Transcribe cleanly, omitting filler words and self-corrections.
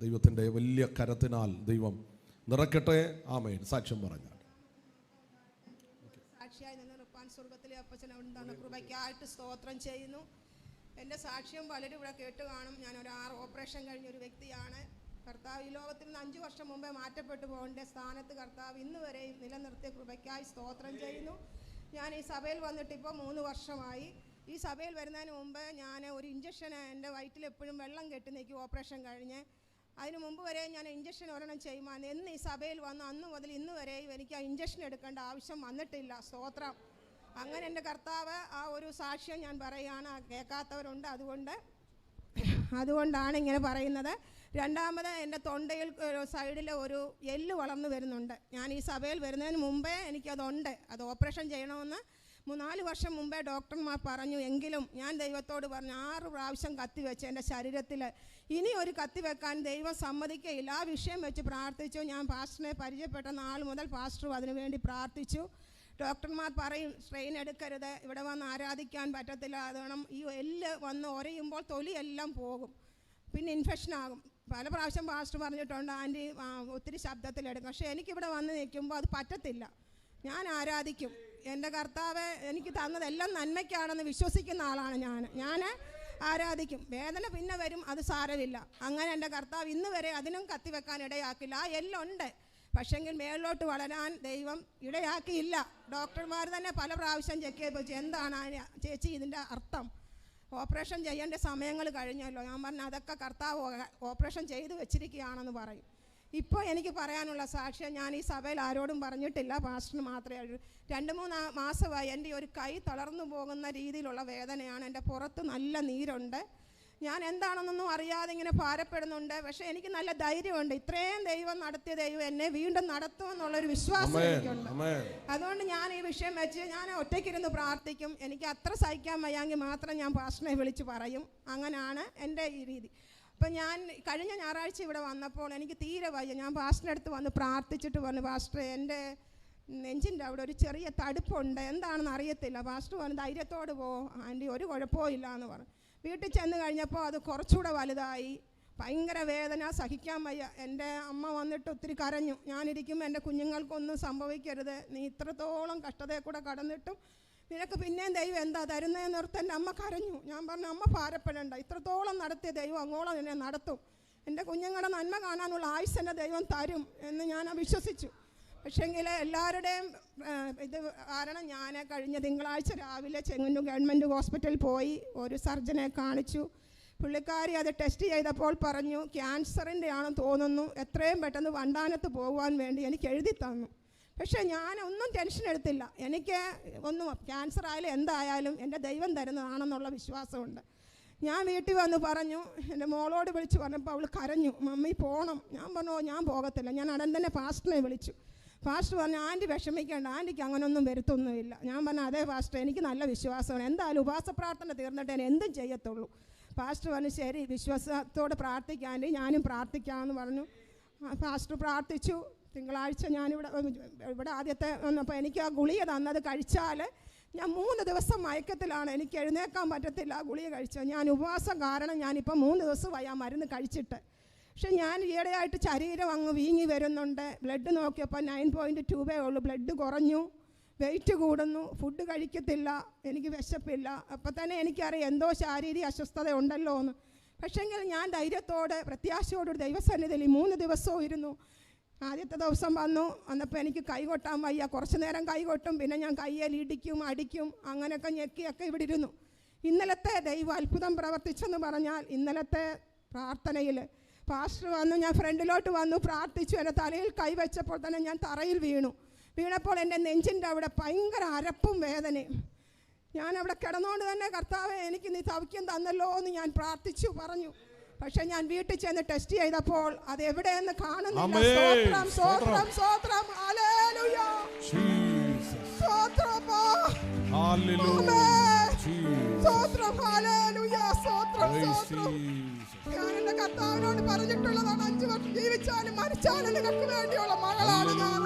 ദൈവത്തിൻ്റെ വലിയ കരത്തിനാൽ ദൈവം നിറക്കട്ടെ. ആമേൻ. സാക്ഷ്യം പറഞ്ഞാൽ സാക്ഷിയായി നിന്ന് റിപ്പാൻ സ്വർഗത്തിലെ അപ്പച്ചനെ ഉണ്ടാകുന്ന കൃപയ്ക്കായിട്ട് സ്തോത്രം ചെയ്യുന്നു. എൻ്റെ സാക്ഷ്യം പലരും ഇവിടെ കേട്ട് കാണും. ഞാനൊരു 6 ഓപ്പറേഷൻ കഴിഞ്ഞൊരു വ്യക്തിയാണ്. കർത്താവ് ഈ ലോകത്തിൽ നിന്ന് 5 വർഷം മുമ്പേ മാറ്റപ്പെട്ടു പോകേണ്ട സ്ഥാനത്ത് കർത്താവ് ഇന്ന് വരെയും നിലനിർത്തിയ കൃപയ്ക്കായി സ്തോത്രം ചെയ്യുന്നു. ഞാൻ ഈ സഭയിൽ വന്നിട്ട് ഇപ്പോൾ 3 വർഷമായി. ഈ സഭയിൽ വരുന്നതിന് മുമ്പ് ഞാൻ ഒരു ഇഞ്ചക്ഷന് എൻ്റെ വയറ്റിൽ എപ്പോഴും വെള്ളം കെട്ടി നിൽക്കും ഓപ്പറേഷൻ കഴിഞ്ഞ്. അതിന് മുമ്പ് വരെ ഞാൻ ഇഞ്ചക്ഷൻ ഒരെണ്ണം ചെയ്യുമ്പോൾ എന്ന് ഈ സഭയിൽ വന്ന് അന്ന് മുതൽ ഇന്ന് വരെയും എനിക്ക് ആ ഇഞ്ചക്ഷൻ എടുക്കേണ്ട ആവശ്യം വന്നിട്ടില്ല. സ്തോത്രം. അങ്ങനെ എൻ്റെ കർത്താവ് ആ ഒരു സാക്ഷ്യം ഞാൻ പറയുകയാണ്. കേൾക്കാത്തവരുണ്ട്, അതുകൊണ്ടാണ് ഇങ്ങനെ പറയുന്നത്. രണ്ടാമത് എൻ്റെ തൊണ്ടയിൽ സൈഡിൽ ഒരു എല്ല് വളർന്നു വരുന്നുണ്ട്. ഞാൻ ഈ സഭയിൽ വരുന്നതിന് മുമ്പേ എനിക്കതുണ്ട്. അത് ഓപ്പറേഷൻ ചെയ്യണമെന്ന് 4 വർഷം മുമ്പേ ഡോക്ടർമാർ പറഞ്ഞു. എങ്കിലും ഞാൻ ദൈവത്തോട് പറഞ്ഞു 6 പ്രാവശ്യം കത്തിവെച്ച് എൻ്റെ ശരീരത്തിൽ ഇനി ഒരു കത്തിവെക്കാൻ ദൈവം സമ്മതിക്കയില്ല. ആ വിഷയം വെച്ച് പ്രാർത്ഥിച്ചു. ഞാൻ പാസ്റ്ററിനെ പരിചയപ്പെട്ട നാൾ മുതൽ പാസ്റ്ററും അതിനുവേണ്ടി പ്രാർത്ഥിച്ചു. ഡോക്ടർമാർ പറയും സ്ട്രെയിൻ എടുക്കരുത്, ഇവിടെ വന്ന് ആരാധിക്കാൻ പറ്റത്തില്ല, അതുകൊണ്ട് ഈ എല്ല് വന്ന് ഉരയുമ്പോൾ തൊലിയെല്ലാം പോകും, പിന്നെ ഇൻഫെക്ഷൻ ആകും. പല പ്രാവശ്യം പാസ്റ്റർ പറഞ്ഞിട്ടുണ്ട് ആൻറ്റി ഒത്തിരി ശബ്ദത്തിലെടുക്കും. പക്ഷേ എനിക്കിവിടെ വന്ന് നിൽക്കുമ്പോൾ അത് പറ്റത്തില്ല. ഞാൻ ആരാധിക്കും. എൻ്റെ കർത്താവ് എനിക്ക് തന്നതെല്ലാം നന്മയ്ക്കാണെന്ന് വിശ്വസിക്കുന്ന ആളാണ് ഞാൻ ആരാധിക്കും. വേദന പിന്നെ വരും, അത് സാരമില്ല. അങ്ങനെ എൻ്റെ കർത്താവ് ഇന്ന് വരെ അതിനും കത്തിവെക്കാൻ ഇടയാക്കില്ല. ആ എല്ലുണ്ട്, പക്ഷെങ്കിൽ മേളിലോട്ട് വളരാൻ ദൈവം ഇടയാക്കിയില്ല. ഡോക്ടർമാർ തന്നെ പല പ്രാവശ്യം ചെക്ക് ചെയ്ത് എന്താണ് ചേച്ചി ഇതിൻ്റെ അർത്ഥം, ഓപ്പറേഷൻ ചെയ്യേണ്ട സമയങ്ങൾ കഴിഞ്ഞല്ലോ. ഞാൻ പറഞ്ഞു അതൊക്കെ കർത്താവ് ഓപ്പറേഷൻ ചെയ്ത് വെച്ചിരിക്കുകയാണെന്ന് പറയും. ഇപ്പോൾ എനിക്ക് പറയാനുള്ള സാക്ഷ്യം ഞാൻ ഈ സഭയിൽ ആരോടും പറഞ്ഞിട്ടില്ല, പാസ്റ്ററിന് മാത്രമേ ഉള്ളൂ. 2-3 മാസമായി എൻ്റെ ഒരു കൈ തളർന്നു പോകുന്ന രീതിയിലുള്ള വേദനയാണ്. എൻ്റെ പുറത്ത് നല്ല നീരുണ്ട്. ഞാൻ എന്താണെന്നൊന്നും അറിയാതെ ഇങ്ങനെ ഭാരപ്പെടുന്നുണ്ട്. പക്ഷേ എനിക്ക് നല്ല ധൈര്യമുണ്ട്. ഇത്രയും ദൈവം നടത്തിയ ദൈവം എന്നെ വീണ്ടും നടത്തുമെന്നുള്ളൊരു വിശ്വാസം എനിക്കുണ്ട്. അതുകൊണ്ട് ഞാൻ ഈ വിഷയം വെച്ച് ഞാൻ ഒറ്റയ്ക്കിരുന്ന് പ്രാർത്ഥിക്കും. എനിക്ക് അത്ര സഹിക്കാൻ വയ്യെങ്കിൽ മാത്രം ഞാൻ പാസ്റ്ററിനെ വിളിച്ച് പറയും. അങ്ങനെയാണ് എൻ്റെ ഈ രീതി. അപ്പം ഞാൻ കഴിഞ്ഞ ഞായറാഴ്ച ഇവിടെ വന്നപ്പോൾ എനിക്ക് തീരെ വയ്യ. ഞാൻ പാസ്റ്ററിൻ്റെ അടുത്ത് വന്ന് പ്രാർത്ഥിച്ചിട്ട് പറഞ്ഞു പാസ്റ്ററെ എൻ്റെ നെഞ്ചിൻ്റെ അവിടെ ഒരു ചെറിയ തടുപ്പുണ്ട്, എന്താണെന്ന് അറിയത്തില്ല. പാസ്റ്റർ പറഞ്ഞു ധൈര്യത്തോട് പോ ആൻറ്റി, ഒരു കുഴപ്പവും ഇല്ല എന്ന് പറഞ്ഞു. വീട്ടിൽ ചെന്ന് കഴിഞ്ഞപ്പോൾ അത് കുറച്ചുകൂടെ വലുതായി. ഭയങ്കര വേദന, സഹിക്കാൻ വയ്യ. എൻ്റെ അമ്മ വന്നിട്ട് ഒത്തിരി കരഞ്ഞു. ഞാനിരിക്കുമ്പോൾ എൻ്റെ കുഞ്ഞുങ്ങൾക്കൊന്നും സംഭവിക്കരുത്, നീ ഇത്രത്തോളം കഷ്ടതയെ കൂടെ കടന്നിട്ടും നിനക്ക് പിന്നെയും ദൈവം എന്താ തരുന്നതെന്ന് ഓർത്ത് എൻ്റെ അമ്മ കരഞ്ഞു. ഞാൻ പറഞ്ഞു അമ്മ ഭാരപ്പെടേണ്ട, ഇത്രത്തോളം നടത്തിയ ദൈവം അങ്ങോളം എന്നെ നടത്തും, എൻ്റെ കുഞ്ഞുങ്ങളുടെ നന്മ കാണാനുള്ള ആയുസ് എൻ്റെ ദൈവം തരും എന്ന് ഞാൻ വിശ്വസിച്ചു. പക്ഷേങ്കിൽ എല്ലാവരുടെയും ഇത് കാരണം ഞാൻ കഴിഞ്ഞ തിങ്കളാഴ്ച രാവിലെ ചെങ്ങന്നൂർ ഗവൺമെൻറ് ഹോസ്പിറ്റലിൽ പോയി ഒരു സർജനെ കാണിച്ചു. പുള്ളിക്കാരി അത് ടെസ്റ്റ് ചെയ്തപ്പോൾ പറഞ്ഞു ക്യാൻസറിൻ്റെ ആണെന്ന് തോന്നുന്നു, എത്രയും പെട്ടെന്ന് വണ്ടാനത്ത് പോകുവാൻ വേണ്ടി എനിക്ക് എഴുതി തന്നു. പക്ഷേ ഞാനൊന്നും ടെൻഷൻ എടുത്തില്ല. എനിക്ക് ഒന്നും ക്യാൻസർ ആയാലും എന്തായാലും എൻ്റെ ദൈവം തരുന്നതാണെന്നുള്ള വിശ്വാസമുണ്ട്. ഞാൻ വീട്ടിൽ വന്ന് പറഞ്ഞു, എൻ്റെ മോളോട് വിളിച്ച് പറഞ്ഞപ്പോൾ അവൾ കരഞ്ഞു, മമ്മി പോകണം. ഞാൻ പറഞ്ഞു ഞാൻ പോകത്തില്ല. ഞാൻ ഉടൻ തന്നെ പാസ്റ്ററിനെ വിളിച്ചു. പാസ്റ്റർ പറഞ്ഞു ആൻറ്റി വിഷമിക്കേണ്ട, ആൻറ്റിക്ക് അങ്ങനൊന്നും വരുത്തൊന്നുമില്ല. ഞാൻ പറഞ്ഞു അതെ പാസ്റ്റർ, എനിക്ക് നല്ല വിശ്വാസമാണ്, എന്തായാലും ഉപവാസ പ്രാർത്ഥന തീർന്നിട്ട് ഞാൻ എന്തും ചെയ്യത്തുള്ളൂ. പാസ്റ്റർ പറഞ്ഞു ശരി വിശ്വാസത്തോടെ പ്രാർത്ഥിക്കാൻ, ഞാനും പ്രാർത്ഥിക്കാമെന്ന് പറഞ്ഞു. പാസ്റ്റർ പ്രാർത്ഥിച്ചു. തിങ്കളാഴ്ച ഇവിടെ ആദ്യത്തെ വന്നപ്പോൾ എനിക്ക് ആ ഗുളിക തന്നത് കഴിച്ചാൽ ഞാൻ 3 ദിവസം മയക്കത്തിലാണ്, എനിക്ക് എഴുന്നേക്കാൻ പറ്റത്തില്ല. ആ ഗുളിക കഴിച്ചത് ഞാൻ ഉപവാസം കാരണം ഞാനിപ്പോൾ 3 ദിവസമായി ആ മരുന്ന് കഴിച്ചിട്ട്. പക്ഷെ ഞാൻ ഈയിടെയായിട്ട് ശരീരം അങ്ങ് വീങ്ങി വരുന്നുണ്ട്. ബ്ലഡ് നോക്കിയപ്പോൾ 9.2 ഉള്ളൂ. ബ്ലഡ് കുറഞ്ഞു, വെയിറ്റ് കൂടുന്നു, ഫുഡ് കഴിക്കത്തില്ല, എനിക്ക് വിശപ്പില്ല. അപ്പോൾ തന്നെ എനിക്കറിയാം എന്തോ ശാരീരിക അസ്വസ്ഥത ഉണ്ടല്ലോ എന്ന്. പക്ഷേങ്കിൽ ഞാൻ ധൈര്യത്തോടെ പ്രത്യാശയോടെ ദൈവസന്നിധിയിൽ 3 ദിവസവും ഇരുന്നു. ആദ്യത്തെ ദിവസം വന്നപ്പോൾ എനിക്ക് കൈകൊട്ടാൻ വയ്യ. കുറച്ച് നേരം കൈകൊട്ടും, പിന്നെ ഞാൻ കയ്യിൽ ഇടിക്കും അടിക്കും, അങ്ങനെയൊക്കെ ഞെക്കിയൊക്കെ ഇവിടെ ഇരുന്നു. ഇന്നലത്തെ ദൈവം അത്ഭുതം പ്രവർത്തിച്ചെന്ന് പറഞ്ഞാൽ ഇന്നലത്തെ പ്രാർത്ഥനയിൽ പാസ്റ്റർ വന്നു, ഞാൻ ഫ്രണ്ടിലോട്ട് വന്നു, പ്രാർത്ഥിച്ചു. എൻ്റെ തലയിൽ കൈവച്ചപ്പോൾ തന്നെ ഞാൻ തറയിൽ വീണപ്പോൾ എൻ്റെ നെഞ്ചിൻ്റെ അവിടെ ഭയങ്കര അരപ്പും വേദനയും. ഞാൻ അവിടെ കിടന്നുകൊണ്ട് തന്നെ കർത്താവേ എനിക്ക് നീ സൗഖ്യം തന്നല്ലോ എന്ന് ഞാൻ പ്രാർത്ഥിച്ചു പറഞ്ഞു. പക്ഷെ ഞാൻ വീട്ടിൽ ചെന്ന് ടെസ്റ്റ് ചെയ്തപ്പോൾ അത് എവിടെയെന്ന് കാണുന്നില്ല. സ്തോത്രം സ്തോത്രം സ്തോത്രം ഹല്ലേലൂയ സ്തോത്രം സ്തോത്രം ഹല്ലേലൂയ സ്തോത്രം സ്തോത്രം. ഞാൻ എൻ്റെ കർത്താവിനോട് പറഞ്ഞിട്ടുള്ളതാണ് 5 വർഷം ജീവിച്ചാലും മരിച്ചാലും നിനക്ക് വേണ്ടിയുള്ള മകളാണ് ഞാൻ.